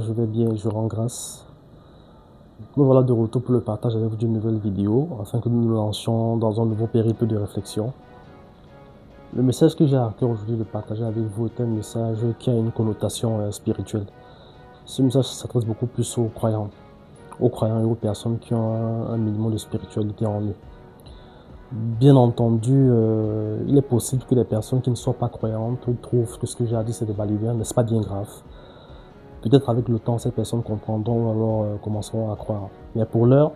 je vais bien, je rends grâce. Me voilà de retour pour le partage avec vous d'une nouvelle vidéo, afin que nous nous lancions dans un nouveau périple de réflexion. Le message que j'ai à cœur aujourd'hui de partager avec vous est un message qui a une connotation spirituelle. Ce message s'adresse beaucoup plus aux croyants et aux personnes qui ont un minimum de spiritualité en eux. Bien entendu, il est possible que les personnes qui ne soient pas croyantes trouvent que ce que j'ai à dire c'est des balivernes, mais ce n'est pas bien grave. Peut-être avec le temps, ces personnes comprendront, alors commenceront à croire. Mais pour l'heure,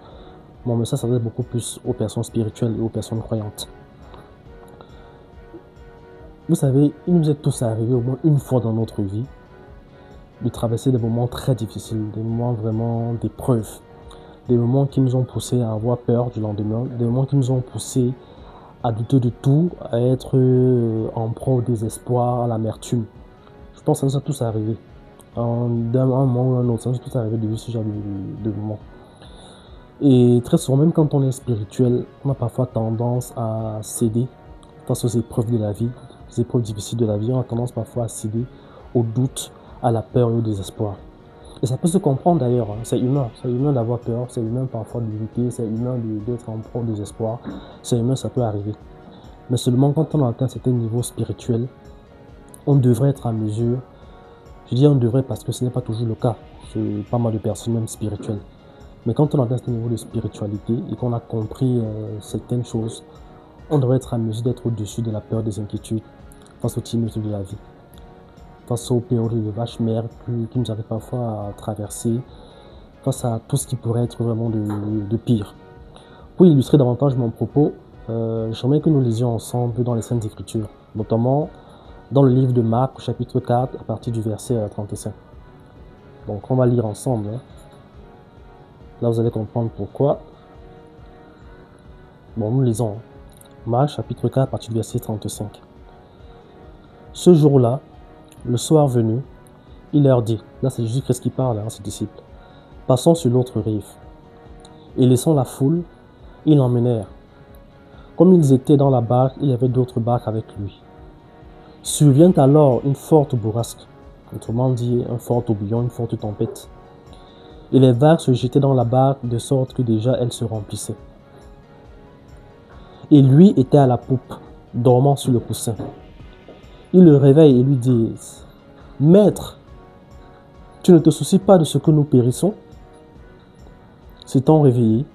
mon message s'adresse beaucoup plus aux personnes spirituelles et aux personnes croyantes. Vous savez, il nous est tous arrivé au moins une fois dans notre vie de traverser des moments très difficiles, des moments vraiment d'épreuve, des moments qui nous ont poussés à avoir peur du lendemain, des moments qui nous ont poussés à douter de tout, à être en proie au désespoir, à l'amertume. Je pense que ça nous est tous arrivé. D'un moment ou un autre, ça nous est tous arrivé de vivre ce genre de moments. Et très souvent, même quand on est spirituel, on a parfois tendance à céder face aux épreuves de la vie, les épreuves difficiles de la vie. On a tendance parfois à céder au doute, à la peur et au désespoir. Et ça peut se comprendre d'ailleurs, hein. C'est humain d'avoir peur, c'est humain parfois de douter, c'est humain d'être en proie au désespoir, c'est humain, ça peut arriver. Mais seulement quand on atteint un certain niveau spirituel, on devrait être en mesure, je dis on devrait parce que ce n'est pas toujours le cas, c'est pas mal de personnes même spirituelles. Mais quand on atteint ce niveau de spiritualité et qu'on a compris certaines choses, on devrait être en mesure d'être au-dessus de la peur, des inquiétudes, face aux tumultes de la vie, face aux périodes de vaches mères qui nous arrivent parfois à traverser, face à tout ce qui pourrait être vraiment de pire. Pour illustrer davantage mon propos, j'aimerais que nous lisions ensemble dans les Saintes Écritures, notamment dans le livre de Marc, chapitre 4, à partir du verset 35. Donc on va lire ensemble. Là, vous allez comprendre pourquoi. Bon, nous lisons. Marc, chapitre 4, à partir du verset 35. Ce jour-là, le soir venu, il leur dit, là c'est Jésus-Christ qui parle à ses disciples, passons sur l'autre rive. Et laissant la foule, ils l'emmenèrent. Comme ils étaient dans la barque, il y avait d'autres barques avec lui. Survient alors une forte bourrasque, autrement dit un fort tourbillon, une forte tempête. Et les vagues se jetaient dans la barque de sorte que déjà elle se remplissait. Et lui était à la poupe, dormant sur le coussin. Ils le réveillent et lui disent, « Maître, tu ne te soucies pas de ce que nous périssons ?» S'étant réveillé,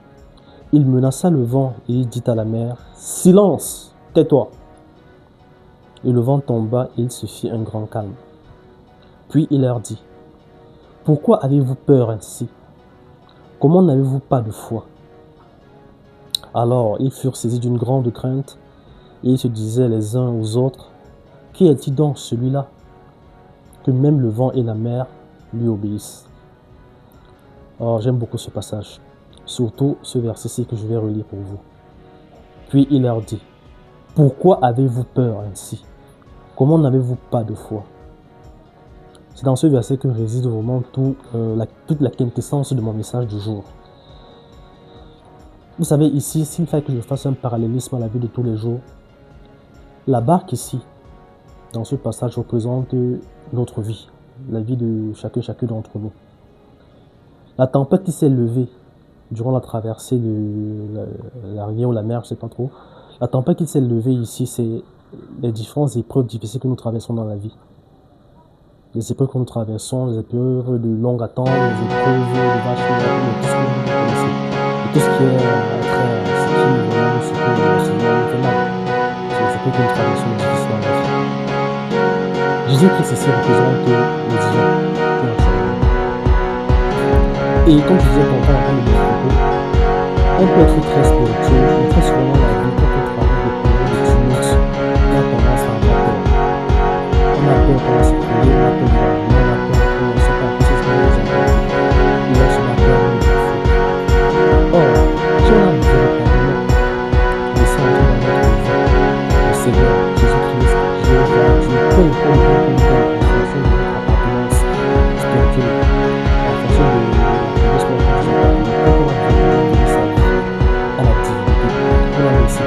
il menaça le vent et il dit à la mer, « Silence, tais-toi !» Et le vent tomba et il se fit un grand calme. Puis il leur dit, « Pourquoi avez-vous peur ainsi? Comment n'avez-vous pas de foi ?» Alors ils furent saisis d'une grande crainte et ils se disaient les uns aux autres, « Qui est-il donc celui-là, que même le vent et la mer lui obéissent ?» Alors j'aime beaucoup ce passage, surtout ce verset-ci que je vais relire pour vous. Puis il leur dit, « Pourquoi avez-vous peur ainsi? Comment n'avez-vous pas de foi ?» C'est dans ce verset que réside vraiment toute la quintessence de mon message du jour. Vous savez, ici, s'il fallait que je fasse un parallélisme à la vie de tous les jours, la barque ici, dans ce passage, représente notre vie, la vie de chacun d'entre nous. La tempête qui s'est levée durant la traversée de la rivière ou la mer, je ne sais pas trop, la tempête qui s'est levée ici, c'est les différentes épreuves difficiles que nous traversons dans la vie. Les épreuves que nous traversons, les épreuves de longue attente, les épreuves de vache tout ce que vous connaissez. Et tout ce qui est très ce qui vraiment ce que le Seigneur nous fait mal. C'est les épreuves que nous traversons difficiles dans la vie. Jésus-Christ ici représente les divins. Et comme je disais pendant la fin de mon propos, on peut être très spirituel, mais très souvent dans la vie, quand on travaille des problèmes de tumultes, on a tendance à avoir peur. On a peur qu'on va se trouver, on a peur de la vie, on a peur qu'on ne sait pas ce qu'on nous apporte. Et là, on a peur de nous faire. Or, si on a une vraie parole, de sentir dans notre vie, le Seigneur, Jésus-Christ, Jéhovah, Dieu, peu importe en fonction de notre appartenance spirituelle, en fonction de notre appartenance, quand on a vraiment donné sa vie à la divinité, on a laissé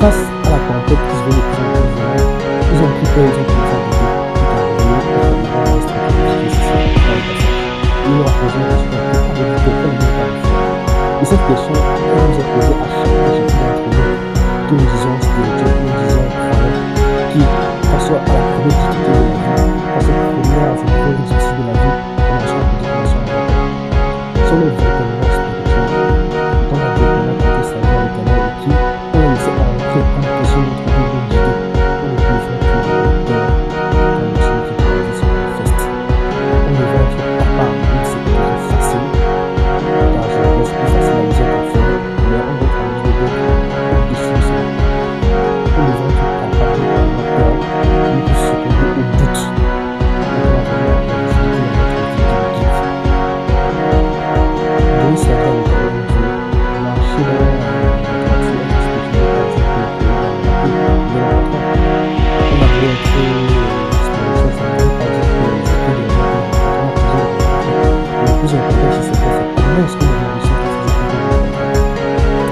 face à la tempête qui se veut de plus en plus violente, ils ont pris peur, ils ont commencé à douter. Ils leur posé une question, et cette question, elle nous est posée à chaque fois d'entre nous, que nous disons spirituel, que nous disons croyant, qui, face à la première difficulté de la vie, face aux premières épreuves difficiles de la vie, on a chaque dimension. Si on est véritablement spirituel, dans la véritablement tenter sa vie avec un homme qui, on a laissé entrer comme possible notre vie de guider, on ne devrait plus avoir peur quand celui qui peut la vie se manifeste. On devrait être papa, même si c'est toujours facile, car je reste plus facile à dire qu'à faire, mais on doit être en de au-dessus de ça. On devrait être capable d'avoir peur, mais de se rendre au but. On doit avoir la difficulté dans notre vie de guide. Donner sa vie à l'éternel Dieu, marcher dans la droiture, parce que je n'ai pas dit que on a beau être spirituel, ça ne veut pas dire que c'est que des gens le plus important, c'est comment est-ce que nous réussissons à faire des choses.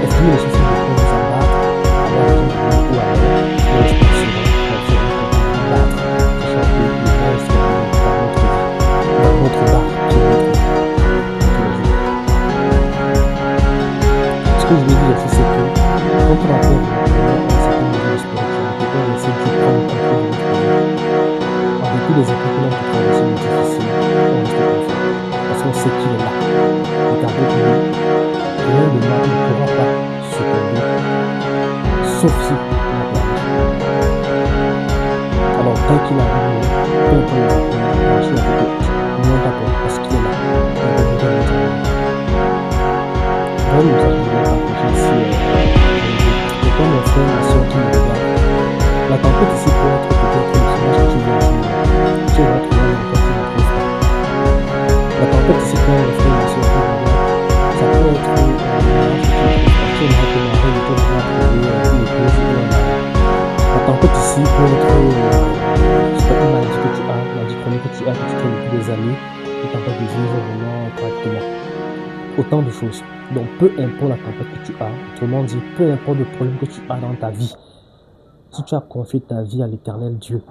Est-ce que nous réussissons à nous abattre, avoir besoin de nous ou alors est-ce que nous réussissons à faire nous battre, sachant que le reste dans notre barre qui est notre vie tous les jours. Ce que je veux dire aussi, c'est que quand on a peur de un certain niveau de spiritualité, on essaie de prendre le contrôle de notre vie. En dépit des épreuves que l'on peut traverser difficiles, on reste confiant. Parce qu'on sait qu'il est là. Et qu'avec lui, rien de mal ne pourra pas succomber, sauf si on a perdu. Alors, tant qu'il a vu, peu importe les épreuves, marcher avec eux, nous on d'accord, parce qu'il est là. On va vous dire les amis. Voilà le message que je voulais partager ici. Et quand mes frères, mes soeurs qui me regardent, la tempête ici peut être peut-être une image que tu veux vivre. Tu vas trouver une tempête qui ne trouve pas. La tempête ici peut être une image que tu veux vivre. Ça peut être une image que tu veux vivre. Tu vas te marier, tu vas trouver une épouse ou un mari. La tempête ici peut être une maladie que tu as, une maladie chronique que tu as depuis des années, qui t'empêche de vivre vraiment correctement. Autant de choses. Donc, peu importe la tempête que tu as, autrement dit, peu importe le problème que tu as dans ta vie, si tu as confié ta vie à l'éternel Dieu,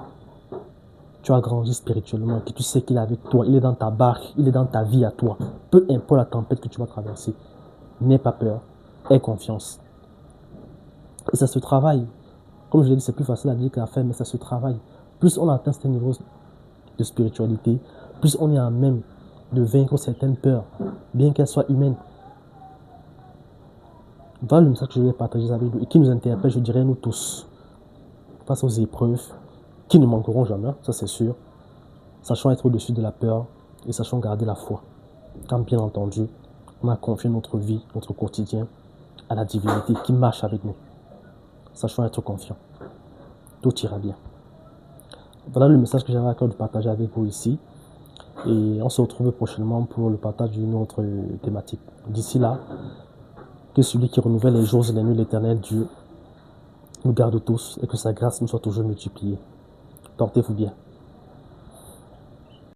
tu as grandi spirituellement, que tu sais qu'il est avec toi, il est dans ta barque, il est dans ta vie à toi. Peu importe la tempête que tu vas traverser, n'aie pas peur, aie confiance. Et ça se travaille. Comme je l'ai dit, c'est plus facile à dire qu'à faire, mais ça se travaille. Plus on atteint ce niveau de spiritualité, plus on est à même de vaincre certaines peurs, bien qu'elles soient humaines. Voilà le message que je voulais partager avec vous et qui nous interpelle, je dirais, nous tous, face aux épreuves qui ne manqueront jamais, ça c'est sûr. Sachons être au-dessus de la peur et sachons garder la foi. Quand bien entendu, on a confié notre vie, notre quotidien à la divinité qui marche avec nous. Sachons être confiants. Tout ira bien. Voilà le message que j'avais à cœur de partager avec vous ici. Et on se retrouve prochainement pour le partage d'une autre thématique. D'ici là, que celui qui renouvelle les jours et les nuits, l'Éternel Dieu, nous garde tous et que sa grâce nous soit toujours multipliée. Portez-vous bien.